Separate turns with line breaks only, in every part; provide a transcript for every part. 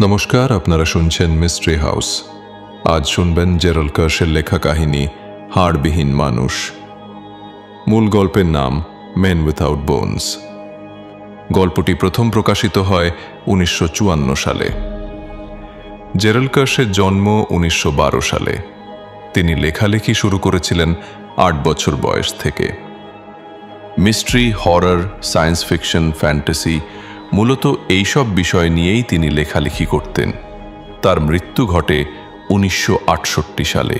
নমস্কার, আপনারা শুনছেন মিস্ট্রি হাউস। আজ শুনবেন জেরাল্ড কার্শের লেখা কাহিনী হাড়বিহীন মানুষ। মূল গল্পের নাম মেন উইথাউট বোনস। গল্পটি প্রথম প্রকাশিত হয় 1954 সালে। জেরাল্ড কার্শের জন্ম 1912 সালে। তিনি লেখালেখি শুরু করেছিলেন 8 বছর বয়স থেকে। Mystery, horror, science fiction, fantasy, মূলত এইসব বিষয় নিয়েই তিনি লেখালেখি করতেন। তার মৃত্যু ঘটে 1968 সালে।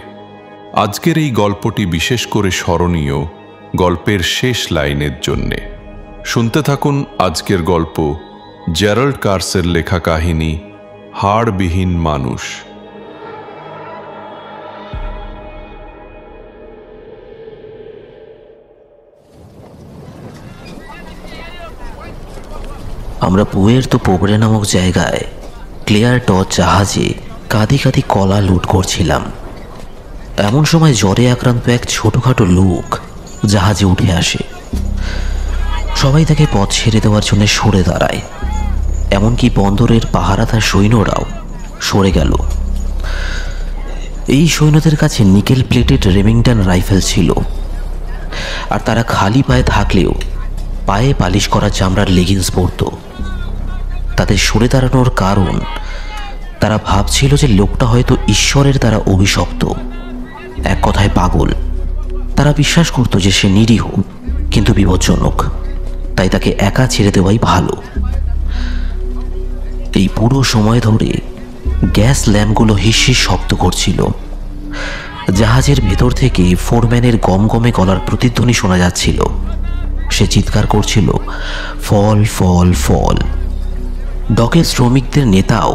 আজকের এই গল্পটি বিশেষ করে স্মরণীয় গল্পের শেষ লাইনের জন্যে। শুনতে থাকুন আজকের গল্প, জেরাল্ড কার্শের লেখা কাহিনী হাড়বিহীন মানুষ।
আমরা পুয়ের তো পোবরে নামক জায়গায় ক্লিয়ার টর্চ জাহাজে কাঁদি কাঁদি কলা লুট করছিলাম। এমন সময় জ্বরে আক্রান্ত এক ছোটখাটো লোক জাহাজে উঠে আসে। সবাই তাকে পথ ছেড়ে দেওয়ার জন্য সরে দাঁড়ায়, এমনকি বন্দরের পাহারাদার সৈন্যরাও সরে গেল। এই সৈন্যদের কাছে নিকেল প্লেটেড রেমিংটন রাইফেল ছিল, আর তারা খালি পায়ে থাকলেও পায়ে পালিশ করা চামড়ার লেগিংস পরত। তাদের সরে দাঁড়ানোর কারণ, তারা ভাবছিল যে লোকটা হয়তো ঈশ্বরের দ্বারা অভিশপ্ত, এক কথায় পাগল। তারা বিশ্বাস করত যে সে নিরীহ কিন্তু বিপজ্জনক, তাই তাকে একা ছেড়ে দেওয়াই ভালো। এই পুরো সময় ধরে গ্যাস ল্যাম্পগুলো হিসহিস শব্দ করছিল। জাহাজের ভেতর থেকে ফোরম্যানের গমগমে গলার প্রতিধ্বনি শোনা যাচ্ছিল। সে চিৎকার করছিল, ফল ফল ফল। ডকের শ্রমিকদের নেতাও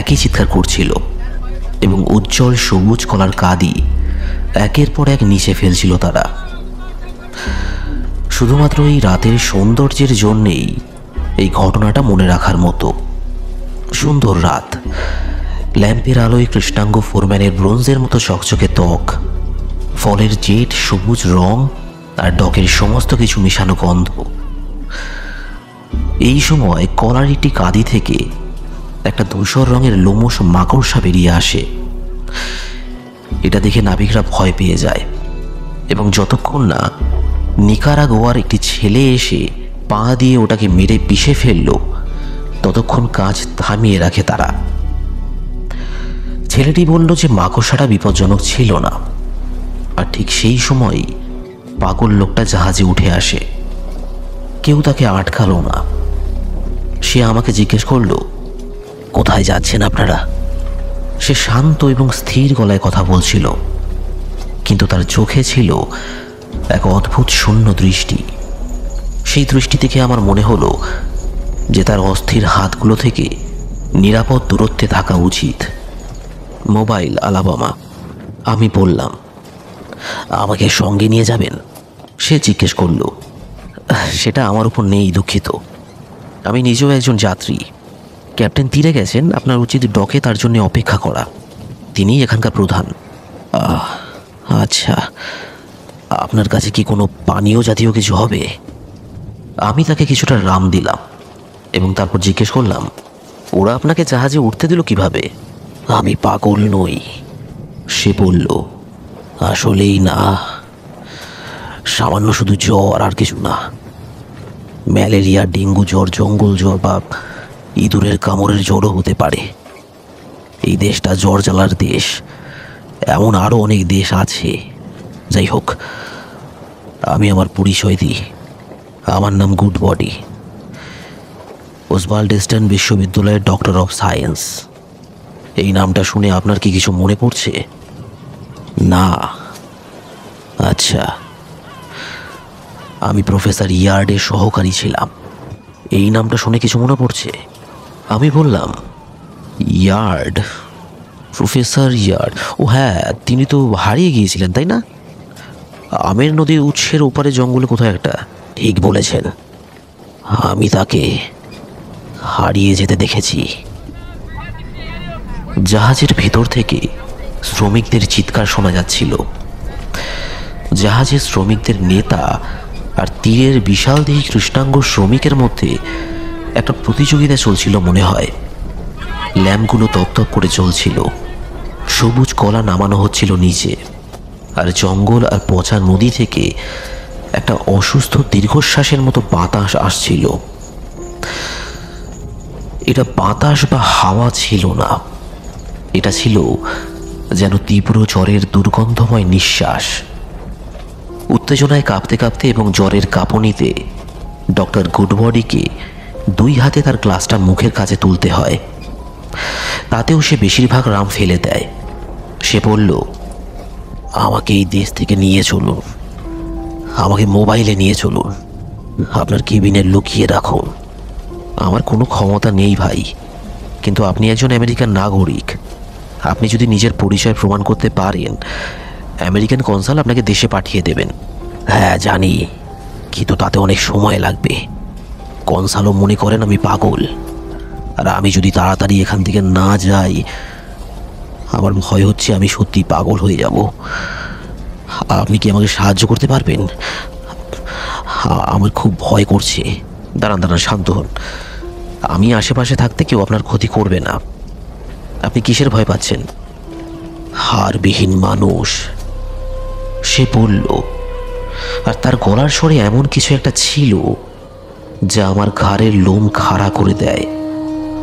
একই চিৎকার করছিল এবং উজ্জ্বল সবুজ কলার কাঁদি একের পর এক নিচে ফেলছিল তারা। শুধুমাত্র এই রাতের সৌন্দর্যের জন্যেই এই ঘটনাটা মনে রাখার মতো। সুন্দর রাত, ল্যাম্পের আলোয় কৃষ্ণাঙ্গ ফোরম্যানের ব্রোঞ্জের মতো চকচকে ত্বক, ফলের জেট সবুজ রং আর ডকের সমস্ত কিছু মিশানো গন্ধ। এই সময় কলার একটি কাঁদি থেকে একটা ধূসর রঙের লোমশ মাকড়সা বেরিয়ে আসে। এটা দেখে নাবিকরা ভয় পেয়ে যায় এবং যতক্ষণ না নিকারাগোয়ার একটি ছেলে এসে পা দিয়ে ওটাকে মেরে পিষে ফেলল, ততক্ষণ কাজ থামিয়ে রাখে তারা। ছেলেটি বলল যে মাকড়সাটা বিপজ্জনক ছিল না, আর ঠিক সেই সময়ই পাগল লোকটা জাহাজে উঠে আসে। কেউ তাকে আটকালো না। সে আমাকে জিজ্ঞেস করলো, কোথায় যাচ্ছেন আপনারা? সে শান্ত এবং স্থির গলায় কথা বলছিল, কিন্তু তার চোখে ছিল এক অদ্ভুত শূন্য দৃষ্টি। সেই দৃষ্টি থেকে আমার মনে হলো যে তার অস্থির হাতগুলো থেকে নিরাপদ দূরত্বে থাকা উচিত। Mobile Alabama. আমি বললাম, আমাকে সঙ্গে নিয়ে যাবেন? সে জিজ্ঞেস করলো, সেটা আমার উপর নেই, দুঃখিত। আমি নিজেও একজন যাত্রী। ক্যাপ্টেন তীরে গেছেন, আপনার উচিত ডকে তার জন্য অপেক্ষা করা। তিনিই এখানকার প্রধান। আচ্ছা, আপনার কাছে কি কোনো পানীয় জাতীয় কিছু হবে? আমি তাকে কিছুটা রাম দিলাম এবং তারপর জিজ্ঞেস করলাম, ওরা আপনাকে জাহাজে উঠতে দিল কিভাবে? আমি পাগল নই, সে বলল। আসলেই না, সামান্য শুধু জ্বর, আর কিছু না। ম্যালেরিয়া, ডেঙ্গু জ্বর, জঙ্গল জ্বর বা ইঁদুরের কামড়ের জ্বরও হতে পারে। এই দেশটা জ্বর জ্বালার দেশ। এমন আরও অনেক দেশ আছে। যাই হোক, আমি আমার পরিচয় দিই। আমার নাম গুড বডি, ওসভাল্ডস্টাইন বিশ্ববিদ্যালয়ের ডক্টর অফ সায়েন্স। এই নামটা শুনে আপনার কি কিছু মনে পড়ছে? না? আচ্ছা, আমি প্রফেসর ইয়ার্ডের সহকারী ছিলাম। এই নামটা শুনে কিছু মনে পড়ছে? আমি বললাম, ইয়ার্ড? Professor yard? ও হ্যাঁ, তিনি তো হারিয়ে গিয়েছিলেন, তাই না? আমের নদীর উৎসের ওপারে জঙ্গলে কোথাও একটা। ঠিক বলেছেন, আমি তাকে হারিয়ে যেতে দেখেছি। জাহাজের ভেতর থেকে শ্রমিকদের চিৎকার শোনা যাচ্ছিল। জাহাজের শ্রমিকদের নেতা আর তীরের বিশালদেহী কৃষ্ণাঙ্গ শ্রমিকের মধ্যে একটা প্রতিযোগিতা চলছিল মনে হয়। ল্যাম্পগুলো তপতপ করে জ্বলছিল। সবুজ কলা নামানো হচ্ছিল নিচে, আর জঙ্গল আর পচা নদী থেকে একটা অসুস্থ দীর্ঘশ্বাসের মতো বাতাস আসছিল। এটা বাতাস বা হাওয়া ছিল না, এটা ছিল যেন তীব্র জ্বরের দুর্গন্ধময় নিঃশ্বাস। উত্তেজনায় কাঁপতে কাঁপতে এবং জ্বরের কাঁপুনিতে ডক্টর গুডবডিকে 2 হাতে তার গ্লাসটা মুখের কাছে তুলতে হয়। তাতেও সে বেশিরভাগ রাম ফেলে দেয়। সে বলল, আমাকে এই দেশ থেকে নিয়ে চলুন, আমাকে মোবাইলে নিয়ে চলুন, আপনার কেবিনে লুকিয়ে রাখুন। আমার কোনো ক্ষমতা নেই ভাই, কিন্তু আপনি একজন আমেরিকান নাগরিক। আপনি যদি নিজের পরিচয় প্রমাণ করতে পারেন, আমেরিকান কনসাল আপনাকে দেশে পাঠিয়ে দেবেন। হ্যাঁ জানি, কিন্তু তাতে অনেক সময় লাগবে। কনসালও মনে করেন আমি পাগল, আর আমি যদি তাড়াতাড়ি এখান থেকে না যাই, আমার ভয় হচ্ছে আমি সত্যি পাগল হয়ে যাব। আপনি কি আমাকে সাহায্য করতে পারবেন? আমার খুব ভয় করছে। দাঁড়ান দাঁড়ান, শান্ত হন। আমি আশেপাশে থাকতে কেউ আপনার ক্ষতি করবে না। আপনি কিসের ভয় পাচ্ছেন? হাড়বিহীন মানুষ, সে বলল, আর তার গলার স্বরে এমন কিছু একটা ছিল যা আমার ঘাড়ের লোম খাড়া করে দেয়।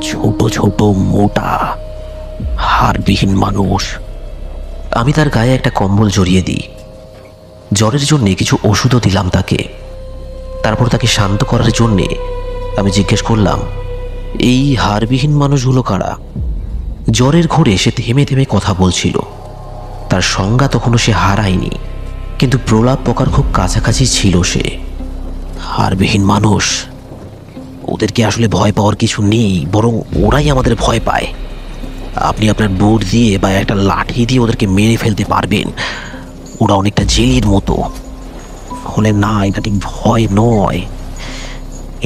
ছোট ছোট মোটা হাড়বিহীন মানুষ। আমি তার গায়ে একটা কম্বল জড়িয়ে দিই। জ্বরের জন্যে কিছু ওষুধও দিলাম তাকে। তারপর তাকে শান্ত করার জন্যে আমি জিজ্ঞেস করলাম, এই হাড়বিহীন মানুষগুলো কারা? জ্বরের ঘোরে সে থেমে থেমে কথা বলছিল। তার সংজ্ঞা তখনও সে হারায়নি, কিন্তু প্রলাপ পোকার খুব কাছাকাছি ছিল সে। হাড়বিহীন মানুষ, ওদেরকে আসলে ভয় পাওয়ার কিছু নেই, বরং ওরাই আমাদের ভয় পায়। আপনি আপনার বুট দিয়ে বা একটা লাঠি দিয়ে ওদেরকে মেরে ফেলতে পারবেন। ওরা অনেকটা জেলির মতো। হলে না, এটা ঠিক ভয় নয়,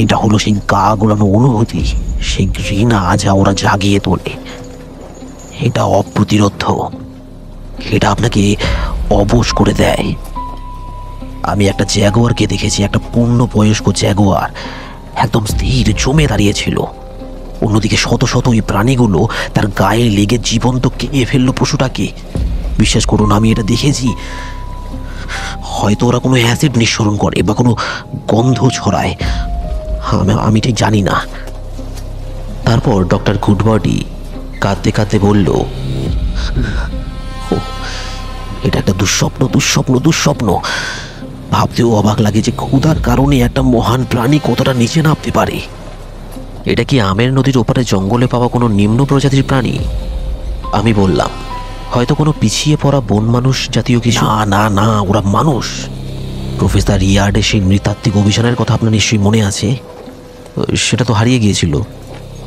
এটা হলো সেই গা গোলানো অনুভূতি, সেই ঘৃণা যা ওরা জাগিয়ে তোলে। এটা অপ্রতিরোধ্য, এটা আপনাকে অবশ করে দেয়। আমি একটা জ্যাগুয়ারকে দেখেছি, একটা পূর্ণবয়স্ক জ্যাগুয়ার, একদম স্থির জমে দাঁড়িয়েছিল। অন্যদিকে শত শত ওই প্রাণীগুলো তার গায়ে লেগে জীবন্ত খেয়ে ফেললো পশুটাকে। বিশ্বাস করুন, আমি এটা দেখেছি। হয়তো ওরা কোনো অ্যাসিড নিঃসরণ করে বা কোনো গন্ধ ছড়ায়, আমি ঠিক জানি না। তারপর ডক্টর গুডবডি কাঁদতে কাঁদতে বলল, এটা একটা দুঃস্বপ্ন, দুঃস্বপ্ন, দুঃস্বপ্ন। ভাবতেও অবাক লাগে যে ক্ষুধার কারণে একটা মহান প্রাণী কতটা নিচে নামতে পারে। এটা কি আমের নদীর ওপারে জঙ্গলে পাওয়া কোনো নিম্ন প্রজাতির প্রাণী? আমি বললাম, হয়তো কোনো পিছিয়ে পড়া বন মানুষ জাতীয় কিছু। না না না, ওরা মানুষ। প্রফেসর ইয়ার্ডের সেই নৃতাত্ত্বিক অভিযানের কথা আপনার নিশ্চয়ই মনে আছে। সেটা তো হারিয়ে গিয়েছিল।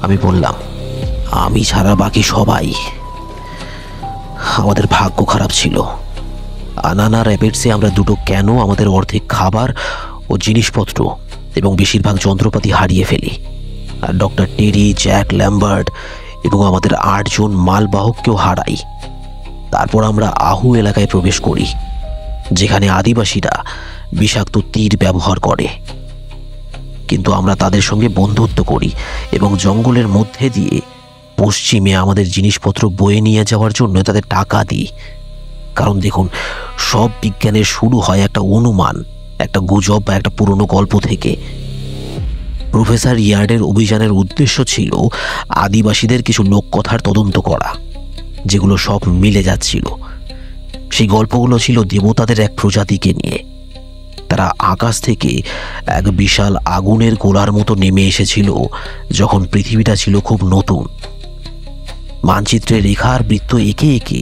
আমি বললাম, আমি ছাড়া বাকি সবাই। আমাদের ভাগ্য খারাপ ছিল। আনানা র্যাপিডসে আমরা দুটো ক্যানো, আমাদের অর্ধেক খাবার ও জিনিসপত্র এবং বেশিরভাগ যন্ত্রপাতি হারিয়ে ফেলি। আর ডক্টর টেরি, জ্যাক ল্যাম্বার্ট এবং আমাদের 8 জন মালবাহককেও হারাই। তারপর আমরা আহু এলাকায় প্রবেশ করি, যেখানে আদিবাসীরা বিষাক্ত তীর ব্যবহার করে। কিন্তু আমরা তাদের সঙ্গে বন্ধুত্ব করি এবং জঙ্গলের মধ্যে দিয়ে পশ্চিমে আমাদের জিনিসপত্র বয়ে নিয়ে যাওয়ার জন্য তাদের টাকা দিই। কারণ দেখুন, সব বিজ্ঞানের শুরু হয় একটা অনুমান, একটা গুজব বা একটা পুরনো গল্প থেকে। প্রফেসর ইয়ার্ডের অভিযানের উদ্দেশ্য ছিল আদিবাসীদের কিছু লোককথার তদন্ত করা, যেগুলো সব মিলে যাচ্ছিল। সেই গল্পগুলো ছিল দেবতাদের এক প্রজাতিকে নিয়ে। তারা আকাশ থেকে এক বিশাল আগুনের গোলার মতো নেমে এসেছিল যখন পৃথিবীটা ছিল খুব নতুন। মানচিত্রে রেখার বৃত্ত এঁকে এঁকে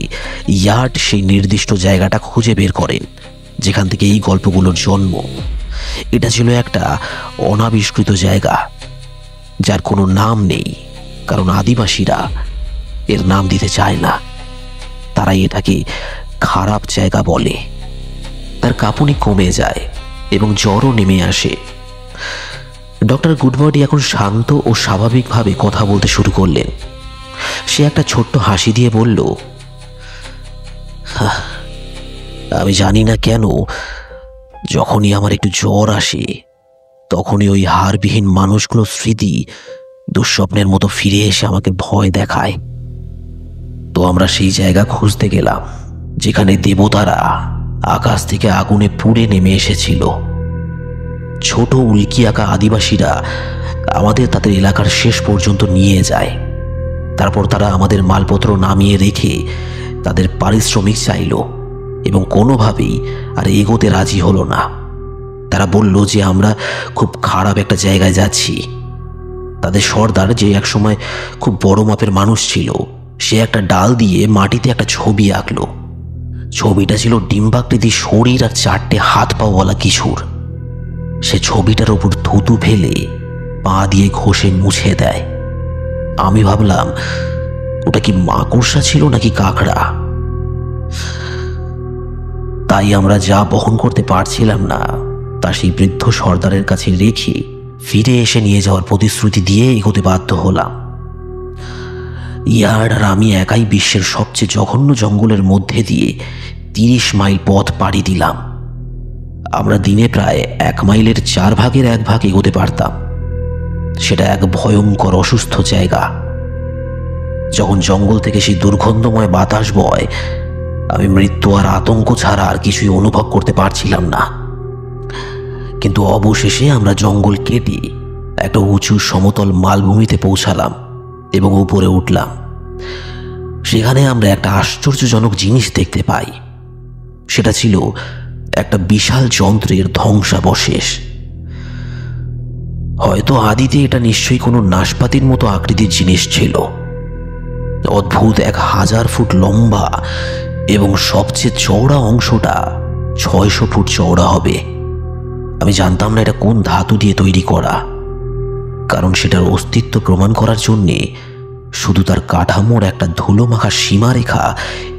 ইয়ার্ড সেই নির্দিষ্ট জায়গাটা খুঁজে বের করেন যেখান থেকে এই গল্পগুলোর জন্ম। এটা ছিল একটা অনাবিষ্কৃত জায়গা, যার কোনো নাম নেই, কারণ আদিবাসীরা এর নাম দিতে চায় না। তারা এটাকে খারাপ জায়গা বলে। তার কাঁপুনি কমে যায় এবং জ্বরও নেমে আসে। ডক্টর গুডবডি এখন শান্ত ও স্বাভাবিকভাবে কথা বলতে শুরু করলেন। সে একটা ছোট্ট হাসি দিয়ে বলল, আমি জানি না কেন যখনই আমার একটু জ্বর আসে, তখনই ওই হাড়বিহীন মানুষগুলোর স্মৃতি দুঃস্বপ্নের মতো ফিরে এসে আমাকে ভয় দেখায়। তো আমরা সেই জায়গা খুঁজতে গেলাম যেখানে দেবতারা আকাশ থেকে আগুনে পুড়ে নেমে এসেছিল। ছোট উল্কি আঁকা আদিবাসীরা আমাদের তাদের এলাকার শেষ পর্যন্ত নিয়ে যায়। তারপর তারা আমাদের মালপত্র নামিয়ে রেখে তাদের পারিশ্রমিক চাইল এবং কোনোভাবেই আর এগোতে রাজি হলো না। তারা বলল যে আমরা খুব খারাপ একটা জায়গায় যাচ্ছি। তাদের সর্দার, যে একসময় খুব বড় মাপের মানুষ ছিল, সে একটা ডাল দিয়ে মাটিতে একটা ছবি আঁকল। ছবিটা ছিল ডিম্বাকৃতি শরীর আর 4টে হাত পাওয়ালা কিছুর। সে ছবিটার উপর থুতু ফেলে পা দিয়ে ঘষে মুছে দেয়। আমি ভাবলাম ওটা কি মাকড়সা ছিল নাকি কাকড়া। তাই আমরা যা বহন করতে পারছিলাম না তা সেই বৃদ্ধ সর্দারের কাছে রেখে ফিরে এসে নিয়ে যাওয়ার প্রতিশ্রুতি দিয়ে এগোতে বাধ্য হলাম। ইয়ার্ড আর আমি একাই বিশ্বের সবচেয়ে জঘন্য জঙ্গলের মধ্যে দিয়ে 30 মাইল পথ পাড়ি দিলাম। আমরা দিনে প্রায় 1 মাইলের 4 ভাগের 1 ভাগ এগোতে পারতাম। সেটা এক ভয়ঙ্কর অসুস্থ জায়গা। যখন জঙ্গল থেকে সেই দুর্গন্ধময় বাতাস বয়, আমি মৃত্যু আর আতঙ্ক ছাড়া আর কিছুই অনুভব করতে পারছিলাম না। কিন্তু অবশেষে আমরা জঙ্গল কেটে একটা উঁচু সমতল মালভূমিতে পৌঁছালাম এবং উপরে উঠলাম। সেখানে আমরা একটা আশ্চর্যজনক জিনিস দেখতে পাই। সেটা ছিল একটা বিশাল যন্ত্রের ধ্বংসাবশেষ। হয়তো আদিতে এটা নিশ্চয়ই কোনো নাশপাতির মতো আকৃতির জিনিস ছিল। অদ্ভুত 1000 ফুট লম্বা এবং সবচেয়ে চওড়া অংশটা 600 ফুট চওড়া হবে। আমি জানতাম না এটা কোন ধাতু দিয়ে তৈরি করা, কারণ সেটার অস্তিত্ব প্রমাণ করার জন্যে শুধু তার কাঠামোর একটা ধুলোমাখা সীমারেখা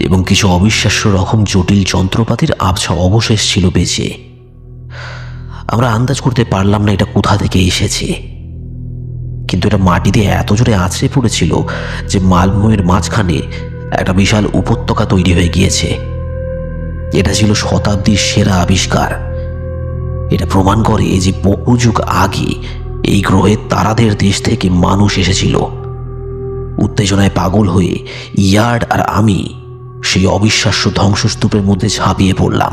এবং কিছু অবিশ্বাস্য রকম জটিল যন্ত্রপাতির আবছা অবশেষ ছিল বেঁচে। আমরা আন্দাজ করতে পারলাম না এটা কোথা থেকে এসেছে, কিন্তু এটা মাটিতে এত জোরে আছড়ে পড়েছিল যে মালভূমির মাঝখানে একটা বিশাল উপত্যকা তৈরি হয়ে গিয়েছে। এটা ছিল শতাব্দীর সেরা আবিষ্কার। এটা প্রমাণ করে যে বহু যুগ আগে এই গ্রহের তারাদের দেশ থেকে মানুষ এসেছিল। উত্তেজনায় পাগল হয়ে ইয়ার্ড আর আমি সেই অবিশ্বাস্য ধ্বংসস্তূপের মধ্যে ঝাঁপিয়ে পড়লাম,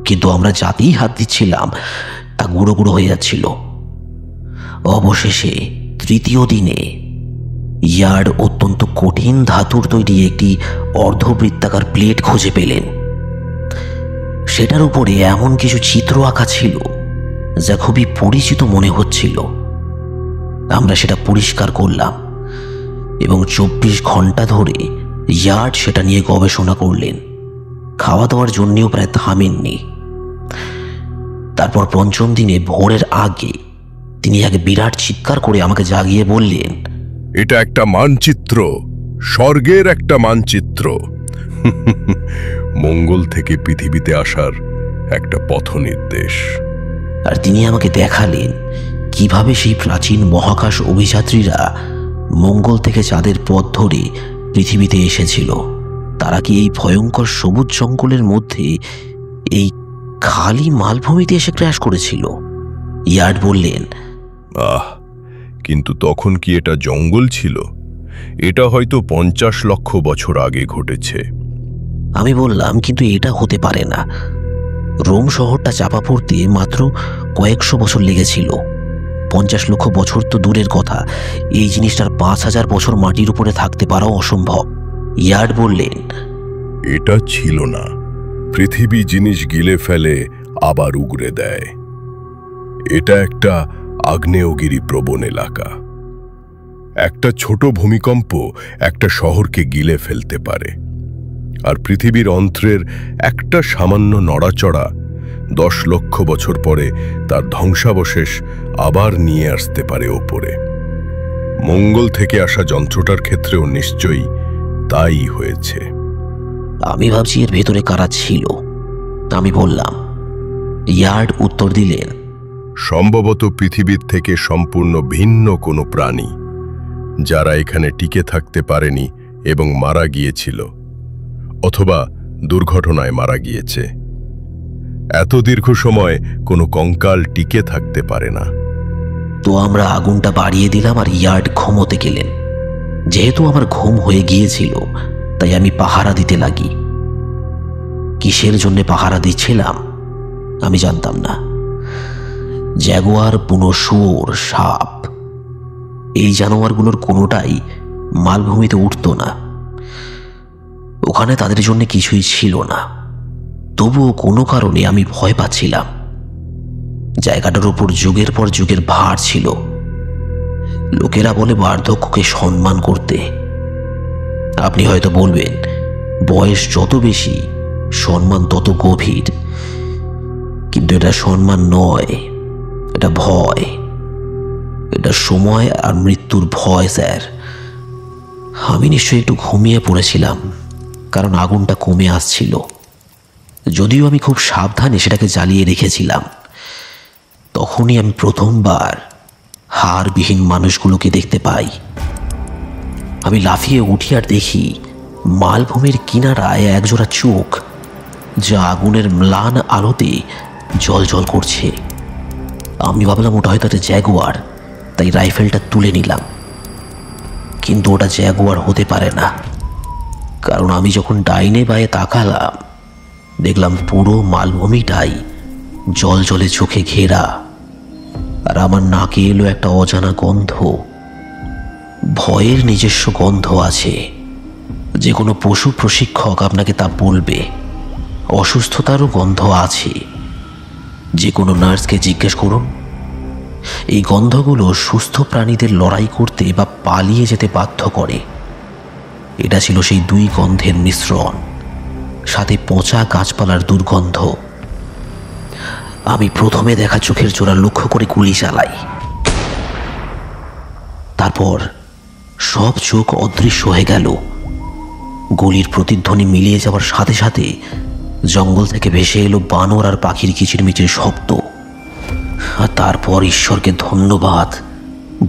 কিন্তু আমরা যাতেই হাত দিচ্ছিলাম তা গুঁড়ো গুঁড়ো হয়ে যাচ্ছিল। অবশেষে তৃতীয় দিনে ইয়ার্ড অত্যন্ত কঠিন ধাতুর তৈরি একটি অর্ধবৃত্তাকার প্লেট খুঁজে পেলেন। সেটার উপরে এমন কিছু চিত্র আঁকা ছিল যা খুবই পরিচিত মনে হচ্ছিল। আমরা সেটা পরিষ্কার করলাম এবং 24 ঘন্টা ধরে ইয়ার্ড সেটা নিয়ে গবেষণা করলেন। খাওয়া দাওয়ার জন্যও প্রায় থামেননি। তারপর পঞ্চম দিনে ভোরের আগে তিনি এক বিরাট চিৎকার করে আমাকে জাগিয়ে বললেন,
এটা একটা মানচিত্র, স্বর্গের একটা মানচিত্র। মঙ্গল থেকে পৃথিবীতে আসার একটা পথ নির্দেশ।
আর তিনি আমাকে দেখালেন কিভাবে সেই প্রাচীন মহাকাশ অভিযাত্রীরা মঙ্গল থেকে চাঁদের পথ ধরে পৃথিবীতে এসেছিল। তারা কি এই ভয়ঙ্কর সবুজ জঙ্গলের মধ্যে এই খালি মালভূমিতে এসে ক্র্যাশ করেছিল? ইয়ার্ড বললেন,
কিন্তু তখন কি এটা জঙ্গল ছিল? এটা হয়তো 50 লক্ষ বছর আগে ঘটেছে।
আমি বললাম, কিন্তু এটা হতে পারে না। রোম শহরটা চাপা পড়তে মাত্র কয়েকশো বছর লেগেছিল। 50 লক্ষ বছর তো দূরের কথা, এই জিনিসটার 5000 বছর মাটির উপরে থাকতে পারাও অসম্ভব। ইয়ার্ড বললেন,
এটা ছিল না। পৃথিবী জিনিস গিলে ফেলে আবার উগরে দেয়। এটা একটা আগ্নেয়গিরি প্রবণ এলাকা। একটা ছোট ভূমিকম্প একটা শহরকে গিলে ফেলতে পারে, আর পৃথিবীর অন্ত্রের একটা সামান্য নড়াচড়া 10 লক্ষ বছর পরে তার ধ্বংসাবশেষ আবার নিয়ে আসতে পারে ওপরে। মঙ্গল থেকে আসা যন্ত্রটার ক্ষেত্রেও নিশ্চয়ই তাই হয়েছে।
আমি ভাবছি এর ভেতরে কারা ছিল। আমি বললাম। ইয়ার্ড উত্তর দিলেন,
সম্ভবত পৃথিবীর থেকে সম্পূর্ণ ভিন্ন কোনো প্রাণী, যারা এখানে টিকে থাকতে পারেনি এবং মারা গিয়েছিল, অথবা দুর্ঘটনায় মারা গিয়েছে। এত দীর্ঘ সময় কোনো কঙ্কাল টিকে থাকতে পারে না।
তো আমরা আগুনটা বাড়িয়ে দিলাম আর ইয়ার্ড ঘুমোতে গেলেন। যেহেতু আমার ঘুম হয়ে গিয়েছিল তাই আমি পাহারা দিতে লাগি। কিসের জন্য পাহারা দিচ্ছিলাম আমি জানতাম না। জ্যাগুয়ার, বুনো শুয়োর, সাপ, এই জানোয়ারগুলোর কোনোটাই মালভূমিতে উঠত না। ওখানে তাদের জন্য কিছুই ছিল না। তবুও কোনো কারণে আমি ভয় পাচ্ছিলাম। জায়গাটার উপর যুগের পর যুগের ভার ছিল। লোকেরা বলে বার্ধক্যকে সম্মান করতে। আপনি হয়তো বলবেন, বয়স যত বেশি সম্মান তত গভীর। কিন্তু এটা সম্মান নয়, এটা ভয়। এটা সময় আর মৃত্যুর ভয় স্যার। আমি নিশ্চয়ই একটু ঘুমিয়ে পড়েছিলাম, কারণ আগুনটা কমে আসছিল। যদিও আমি খুব সাবধানে সেটাকে জ্বালিয়ে রেখেছিলাম। তখনই আমি প্রথমবার হাড়বিহীন মানুষগুলোকে দেখতে পাই। আমি লাফিয়ে উঠি আর দেখি মালভূমির কিনারায় একজোড়া চোখ, যা আগুনের ম্লান আলোতে জ্বলজ্বল করছে। আমি ভাবলাম ওটা হয়তো একটা জ্যাগুয়ার, তাই রাইফেলটা তুলে নিলাম। কিন্তু ওটা জ্যাগুয়ার হতে পারে না, কারণ আমি যখন ডাইনে বায়ে তাকালাম দেখলাম পুরো মালভূমিটাই জলজলে চোখে ঘেরা। আর আমার নাকে এলো একটা অজানা গন্ধ। ভয়ের নিজস্ব গন্ধ আছে, যে কোনো পশু প্রশিক্ষক আপনাকে তা বলবে। অসুস্থতারও গন্ধ আছে, যে কোনো নার্সকে জিজ্ঞেস করুন। এই গন্ধগুলো সুস্থ প্রাণীদের লড়াই করতে বা পালিয়ে যেতে বাধ্য করে। এটা ছিল সেই দুই গন্ধের মিশ্রণ, সাথে পচা গাছপালার দুর্গন্ধ। আমি প্রথমে দেখা চোখের জোড়া লক্ষ্য করে গুলি চালাই। তারপর সব চোখ অদৃশ্য হয়ে গেল। গুলির প্রতিধ্বনি মিলিয়ে যাওয়ার সাথে সাথে জঙ্গল থেকে ভেসে এলো বানর আর পাখির কিচিরমিচির শব্দ। আর তারপর ঈশ্বরকে ধন্যবাদ,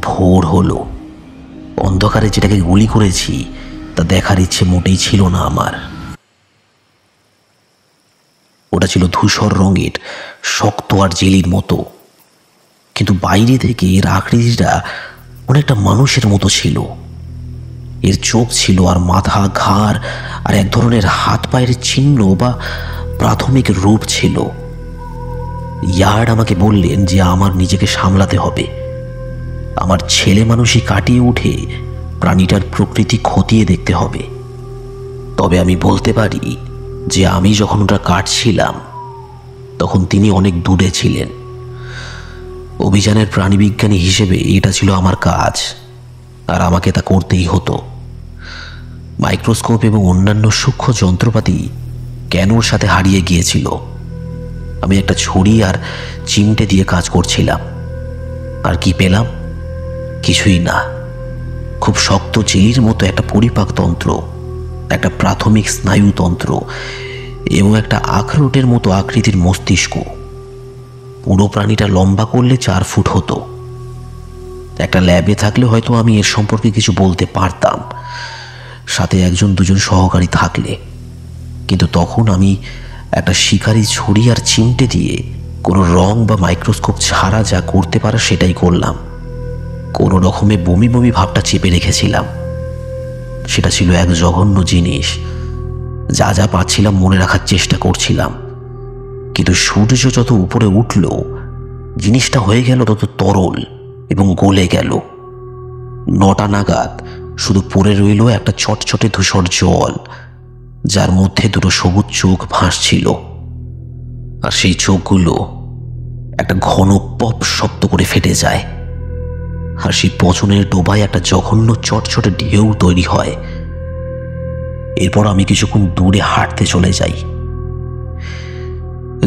ভোর হলো। অন্ধকারে যেটাকে গুলি করেছি তা দেখার ইচ্ছে মোটেই ছিল না আমার। ওটা ছিল ধূসর রঙের, শক্ত আর জেলির মতো, কিন্তু বাইরে থেকে এর আকৃতিটা অনেকটা মানুষের মতো ছিল। এর চোখ ছিল আর মাথা, ঘাড় আর এক ধরনের হাত পায়ের চিহ্ন বা প্রাথমিক রূপ ছিল। ইয়ার্ড আমাকে বললেন যে আমার নিজেকে সামলাতে হবে। আমার ছেলে মানুষই কাটিয়ে উঠে প্রাণীটার প্রকৃতি খতিয়ে দেখতে হবে। তবে আমি বলতে পারি যে আমি যখন ওটা কাটছিলাম তখন তিনি অনেক দূরে ছিলেন। অভিযানের প্রাণীবিজ্ঞানী হিসেবে এটা ছিল আমার কাজ, আর আমাকে তা করতেই হতো। মাইক্রোস্কোপ এবং অন্যান্য সূক্ষ্ম যন্ত্রপাতি কেন ওর সাথে হারিয়ে গিয়েছিল। আমি একটা ছড়ি আর চিমটে দিয়ে কাজ করছিলাম, আর কি পেলাম? কিছুই না। খুব শক্ত জেলির মতো একটা পরিপাক তন্ত্র, একটা প্রাথমিক স্নায়ুতন্ত্র এবং একটা আখরোটের মতো আকৃতির মস্তিষ্ক। পুরো প্রাণীটা লম্বা করলে 4 ফুট হতো। একটা ল্যাবে থাকলে হয়তো আমি এর সম্পর্কে কিছু বলতে পারতাম, সাথে 1-2 সহকারী থাকলে। কিন্তু তখন আমি একটা শিকারি ছড়ি আর চিমটে দিয়ে কোনো রং বা মাইক্রোস্কোপ ছাড়া যা করতে পারে সেটাই করলাম। কোনো রকমে বমি বমি ভাবটা চেপে রেখেছিলাম। সেটা ছিল এক জঘন্য জিনিস। যা যা পাচ্ছিলাম মনে রাখার চেষ্টা করছিলাম, কিন্তু সূর্য যত উপরে উঠল জিনিসটা হয়ে গেল তত তরল এবং গলে গেল। 9টা নাগাদ শুধু পড়ে রইল একটা চটচটে ধূসর জল, যার মধ্যে 2 সবুজ চোখ ভাসছিল। আর সেই চোখগুলো একটা ঘন পপ শব্দ করে ফেটে যায়, আর সেই পচনের ডোবায় একটা জঘন্য চটচটে ঢেউ তৈরি হয়। এরপর আমি কিছুক্ষণ দূরে হাঁটতে চলে যাই।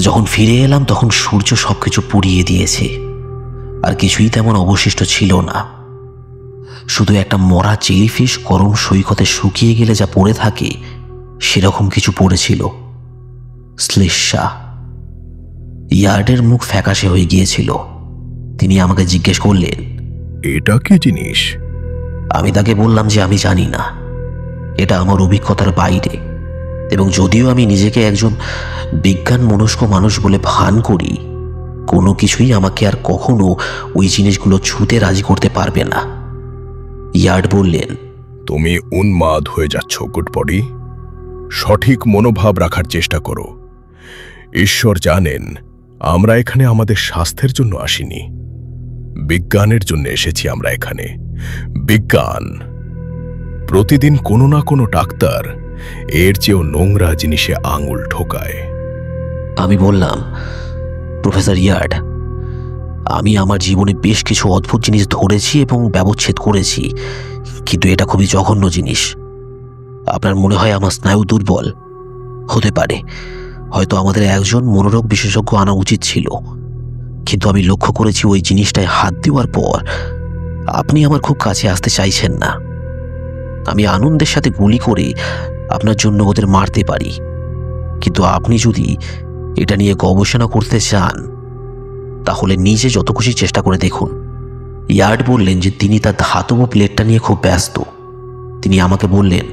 যখন ফিরে এলাম তখন সূর্য সবকিছু পুড়িয়ে দিয়েছে, আর কিছুই তেমন অবশিষ্ট ছিল না। শুধু একটা মরা জেলিফিশ গরম সৈকতে শুকিয়ে গেলে যা পড়ে থাকে সেরকম কিছু পড়েছিল। শ্লেষ্মা। ইয়ার্ডের মুখ ফ্যাকাশে হয়ে গিয়েছিল। তিনি আমাকে জিজ্ঞেস করলেন,
এটা কি জিনিস?
আমি তাকে বললাম যে আমি জানি না, এটা আমার অভিজ্ঞতার বাইরে। এবং যদিও আমি নিজেকে একজন বিজ্ঞান মনস্ক মানুষ বলে ভান করি, কোনো কিছুই আমাকে আর কখনো ওই জিনিসগুলো ছুঁতে রাজি করতে পারবে না। ইয়ার্ড বললেন,
তুমি উন্মাদ হয়ে যাচ্ছ গুডবডি। সঠিক মনোভাব রাখার চেষ্টা করো। ঈশ্বর জানেন আমরা এখানে আমাদের স্বাস্থ্যের জন্য আসিনি, বিজ্ঞানের জন্য এসেছি আমরা এখানে। বিজ্ঞান। প্রতিদিন কোনো না কোনো ডাক্তার এর চেয়েও নোংরা জিনিসে আঙুল ঠোকায়।
আমি বললাম, প্রফেসর ইয়ার্ড, আমি আমার জীবনে বেশ কিছু অদ্ভুত জিনিস ধরেছি এবং ব্যবচ্ছেদ করেছি, কিন্তু এটা খুবই জঘন্য জিনিস। আপনার মনে হয় আমার স্নায়ু দুর্বল? হতে পারে, হয়তো আমাদের একজন মনোরোগ বিশেষজ্ঞ আনা উচিত ছিল। কিন্তু আমি লক্ষ্য করেছি ওই জিনিসটায় হাত দেওয়ার পর আপনি আমার খুব কাছে আসতে চাইছেন না। আমি আনন্দের সাথে গুলি করে আপনার জন্য ওদের মারতে পারি, কিন্তু আপনি যদি এটা নিয়ে গবেষণা করতে চান তাহলে নিজে যত খুশি চেষ্টা করে দেখুন। ইয়ার্ড বললেন যে তিনি তার ধাতব প্লেটটা নিয়ে খুব ব্যস্ত। তিনি আমাকে বললেন,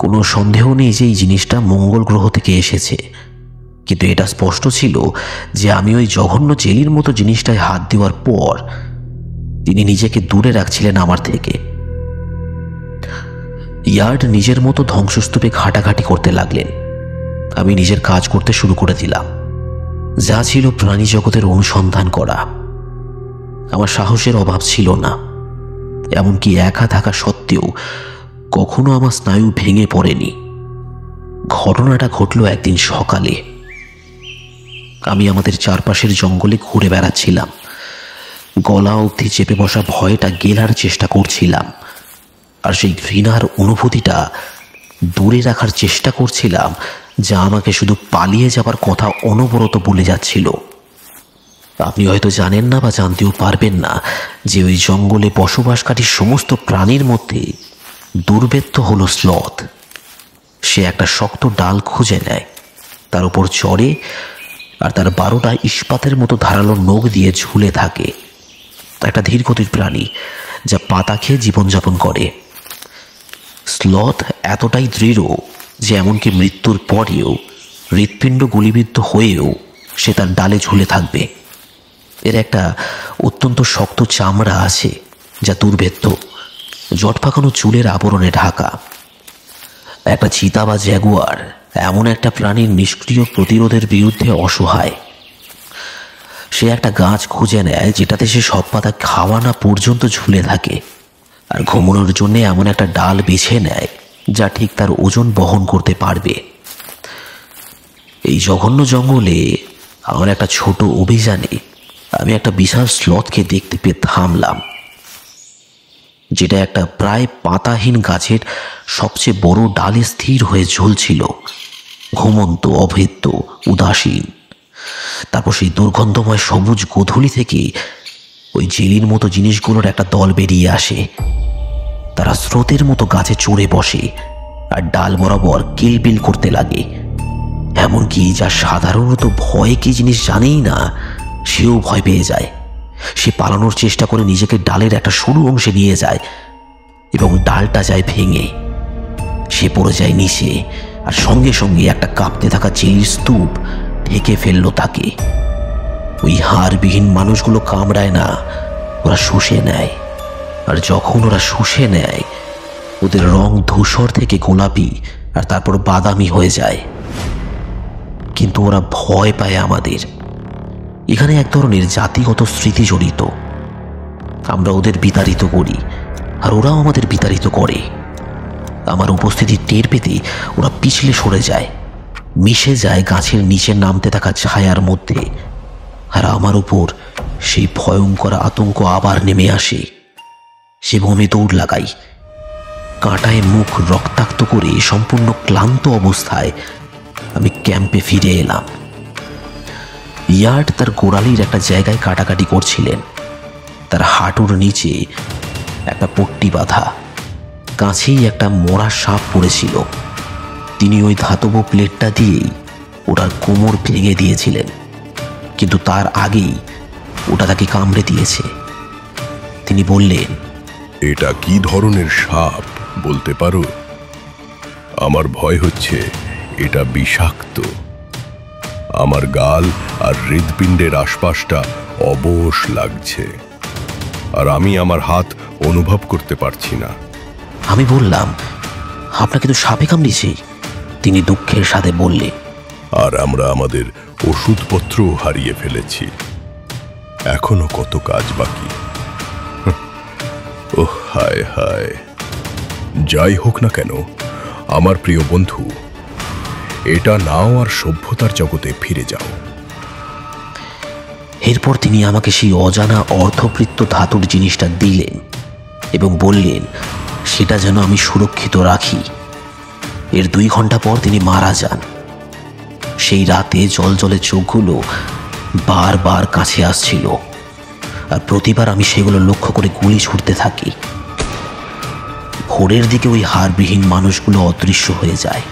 কোনো সন্দেহ নেই যে এই জিনিসটা মঙ্গল গ্রহ থেকে এসেছে, কিন্তু এটা স্পষ্ট ছিল যে আমি ওই জঘন্য জেলির মতো জিনিসটায় হাত দেওয়ার পর তিনি নিজেকে দূরে রাখছিলেন আমার থেকে। ইয়ার্ড নিজের মতো ধ্বংসস্তূপে ঘাটাঘাটি করতে লাগলেন। আমি নিজের কাজ করতে শুরু করে দিলাম, যা ছিল প্রাণী জগতের অনুসন্ধান করা। আমার সাহসের অভাব ছিল না, এমনকি একা থাকা সত্ত্বেও কখনো আমার স্নায়ু ভেঙে পড়েনি। ঘটনাটা ঘটল একদিন সকালে। আমি আমাদের চারপাশের জঙ্গলে ঘুরে বেড়াচ্ছিলাম। গলা অবধি চেপে বসা ভয়টা গেলার চেষ্টা করছিলাম, আর সেই ঘৃণার অনুভূতিটা দূরে রাখার চেষ্টা করছিলাম, যা আমাকে শুধু পালিয়ে যাবার কথা অনবরত বলে যাচ্ছিল। আপনি হয়তো জানেন না বা জানতেও পারবেন না যে ওই জঙ্গলে বসবাসকারী সমস্ত প্রাণীর মধ্যে দুর্বেত্য হলো স্লথ। সে একটা শক্ত ডাল খুঁজে নেয়, তার উপর চড়ে, আর তার 12টা ইস্পাতের মতো ধারালো নখ দিয়ে ঝুলে থাকে। একটা ধীরগতির প্রাণী যা পাতা খেয়ে জীবনযাপন করে। স্লথ এতটাই দৃঢ় যে এমনকি মৃত্যুর পরেও, হৃৎপিণ্ড গুলিবিদ্ধ হয়েও সে তার ডালে ঝুলে থাকবে। এর একটা অত্যন্ত শক্ত চামড়া আছে যা দুর্ভেদ্য, জট পাকানো চুলের আবরণে ঢাকা। একটা চিতা বা জ্যাগুয়ার এমন একটা প্রাণীর নিষ্ক্রিয় প্রতিরোধের বিরুদ্ধে অসহায়। সে একটা গাছ খুঁজে নেয় যেটাতে সে সব পাতা খাওয়া না পর্যন্ত ঝুলে থাকে, আর ঘুমানোর জন্য এমন একটা ডাল বেছে নেয় যা ঠিক তার ওজন বহন করতে পারবে। এই জঘন্য জঙ্গলে আমার একটা ছোট অভিযানে আমি একটা বিশাল স্লথকে দেখতে পেয়ে থামলাম, যেটা একটা প্রায় পাতাহীন গাছের সবচেয়ে বড় ডালে স্থির হয়ে ঝুলছিল, ঘুমন্ত, অভেদ্য, উদাসীন। তারপর সেই দুর্গন্ধময় সবুজ গোধূলি থেকে ওই জেলির মতো জিনিসগুলোর একটা দল বেরিয়ে আসে। তারা স্রোতের মতো গাছে চড়ে বসে আর ডাল বরাবর কিলবিল করতে লাগে। এমনকি যা সাধারণত ভয় কি জিনিস জানেই না, সেও ভয় পেয়ে যায়। সে পালানোর চেষ্টা করে নিজেকে ডালের একটা সরু অংশে নিয়ে যায় এবং ডালটা যায় ভেঙে। সে পড়ে যায় নিচে, আর সঙ্গে সঙ্গে একটা কাঁপতে থাকা জেলির স্তূপ ঢেকে ফেলল তাকে। ওই হাড়বিহীন মানুষগুলো কামড়ায় না, ওরা শুষে নেয়। আর যখন ওরা শুষে নেয়, ওদের রং ধূসর থেকে গোলাপি আর তারপর বাদামি হয়ে যায়। কিন্তু ওরা ভয় পায় আমাদের। এখানে এক ধরনের জাতিগত স্মৃতি জড়িত। আমরা ওদের বিতাড়িত করি, আর ওরাও আমাদের বিতাড়িত করে। আমার উপস্থিতি টের পেতে ওরা পিছলে সরে যায়, মিশে যায় গাছের নিচে নামতে থাকা ছায়ার মধ্যে। আর আমার উপর সেই ভয়ঙ্কর আতঙ্ক আবার নেমে আসে। এবং আমি দৌড় লাগাই, কাঁটায় মুখ রক্তাক্ত করে সম্পূর্ণ ক্লান্ত অবস্থায় আমি ক্যাম্পে ফিরে এলাম। ইয়ার্ড তার গোড়ালির একটা জায়গায় কাটাকাটি করছিলেন। তার হাঁটুর নিচে একটা পট্টি বাঁধা, কাছেই একটা মরা সাপ পড়েছিল। তিনি ওই ধাতব প্লেটটা দিয়েই ওটার কোমর ভেঙে দিয়েছিলেন, কিন্তু তার আগেই ওটা তাকে কামড়ে দিয়েছে। তিনি বললেন,
এটা কি ধরনের সাপ বলতে পারো? আমার ভয় হচ্ছে এটা বিষাক্ত। আমার গাল আর হৃদপিণ্ডের আশপাশটা অবশ লাগছে, আর আমি আমার হাত অনুভব করতে পারছি না।
আমি বললাম, আপনাকে তো সাপে কামড়েছে। তিনি দুঃখের সাথে বললেন,
আর আমরা আমাদের ওষুধপত্রও হারিয়ে ফেলেছি। এখনো কত কাজ বাকি। ওহ হায় হায়। যাই হোক না কেন আমার প্রিয় বন্ধু, এটা নাও আর সভ্যতার জগতে ফিরে যাও।
এরপর তিনি আমাকে সেই অজানা অর্ধবৃত্ত ধাতুর জিনিসটা দিলেন এবং বললেন সেটা যেন আমি সুরক্ষিত রাখি। এর 2 ঘন্টা পর তিনি মারা যান। সেই রাতে জলজলে চোখগুলো বারবার কাছে আসছিল, আর প্রতিবার আমি সেগুলো লক্ষ্য করে গুলি ছুটতে থাকি। ভোরের দিকে ওই হাড়বিহীন মানুষগুলো অদৃশ্য হয়ে যায়।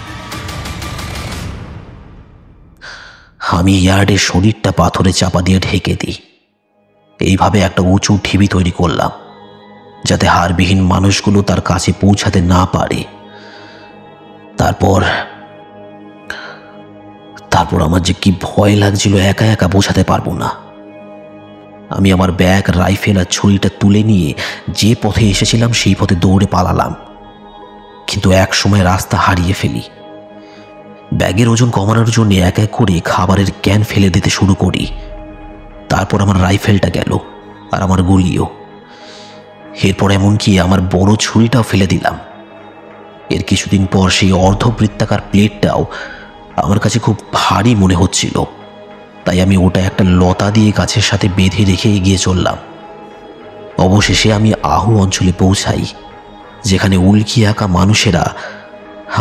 আমি ইয়ার্ডের শরীরটা পাথরে চাপা দিয়ে ঢেকে দিই। এইভাবে একটা উঁচু ঢিবি তৈরি করলাম, যাতে হাড়বিহীন মানুষগুলো তার কাছে পৌঁছাতে না পারে। তারপর আমার যে কি ভয় লাগছিল একা একা বোঝাতে পারবো না। আমি আমার ব্যাগ, রাইফেল আর ছুরিটা তুলে নিয়ে যে পথে এসেছিলাম সেই পথে দৌড়ে পালালাম, কিন্তু এক সময় রাস্তা হারিয়ে ফেলি। ব্যাগের ওজন কমানোর জন্য এক এক করে খাবারের ক্যান ফেলে দিতে শুরু করি। তারপর আমার রাইফেলটা গেল, আর আমার গুলিও। এরপর এমনকি আমার বড় ছুরিটাও ফেলে দিলাম। এর কিছুদিন পর সেই অর্ধবৃত্তাকার প্লেটটাও আমার কাছে খুব ভারী মনে হচ্ছিল, তাই আমি ওটা একটা লতা দিয়ে গাছের সাথে বেঁধে রেখে এগিয়ে চললাম। অবশেষে আমি আহু অঞ্চলে পৌঁছাই, যেখানে উল্কি আঁকা মানুষেরা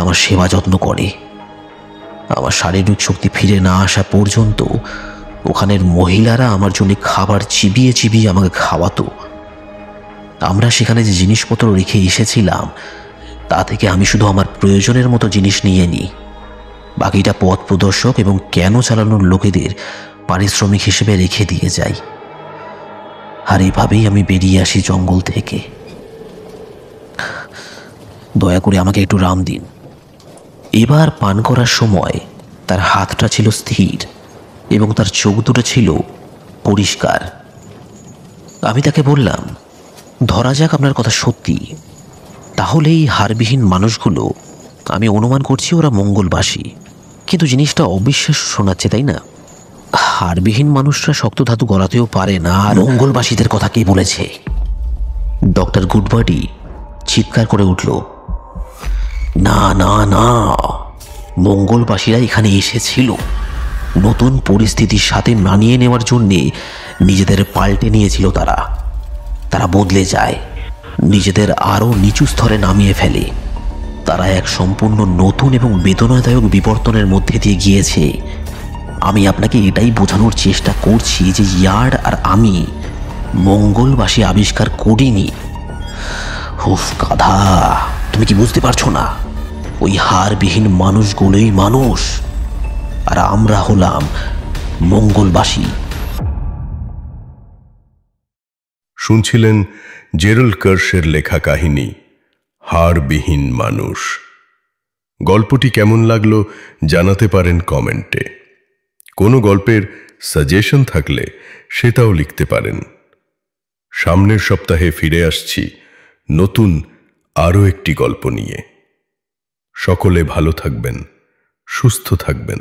আমার সেবা যত্ন করে। আমার শারীরিক শক্তি ফিরে না আসা পর্যন্ত ওখানের মহিলারা আমার জন্য খাবার চিবিয়ে চিবিয়ে আমাকে খাওয়াতো। আমরা সেখানে যে জিনিসপত্র রেখে এসেছিলাম তা থেকে আমি শুধু আমার প্রয়োজনের মতো জিনিস নিয়ে নিই, বাকিটা পথ প্রদর্শক এবং কেন চালানোর লোকেদের পারিশ্রমিক হিসেবে রেখে দিয়ে যাই। আর এইভাবেই আমি বেরিয়ে আসি জঙ্গল থেকে। দয়া করে আমাকে একটু রাম দিন। এবার পান করার সময় তার হাতটা ছিল স্থির এবং তার চোখ দুটো ছিল পরিষ্কার। আমি তাকে বললাম, ধরা যাক আপনার কথা সত্যি, তাহলে এই হাড়বিহীন মানুষগুলো, আমি অনুমান করছি ওরা মঙ্গলবাসী। কিন্তু জিনিসটা অবিশ্বাস্য শোনাচ্ছে, তাই না? হাড়বিহীন মানুষরা শক্ত ধাতু গলাতেও পারে না, আর মঙ্গলবাসীদের কথা কে বলেছে? ডক্টর গুডবাডি চিৎকার করে উঠল, না না না, মঙ্গলবাসীরা এখানে এসেছিল নতুন পরিস্থিতির সাথে মানিয়ে নেওয়ার জন্যে। নিজেদের পাল্টে নিয়েছিল তারা বদলে যায়, নিজেদের আরও নিচু স্তরে নামিয়ে ফেলে। তারা এক সম্পূর্ণ নতুন এবং বেদনাদায়ক বিবর্তনের মধ্যে দিয়ে গিয়েছে। আমি আপনাকে এটাই বোঝানোর চেষ্টা করছি যে ইয়ার্ড আর আমি মঙ্গলবাসী আবিষ্কার করিনি। হুফ গাধা, তুমি কি বুঝতে পারছো না? ওই হাড়বিহীন মানুষগুলোই মানুষ, আর আমরা হলাম মঙ্গলবাসী।
শুনছিলেন জেরাল্ড কার্শের লেখা কাহিনী হাড়বিহীন মানুষ। গল্পটি কেমন লাগলো জানাতে পারেন কমেন্টে। কোনো গল্পের সাজেশন থাকলে সেটাও লিখতে পারেন। সামনের সপ্তাহে ফিরে আসছি নতুন আরও একটি গল্প নিয়ে। সকলে ভালো থাকবেন, সুস্থ থাকবেন।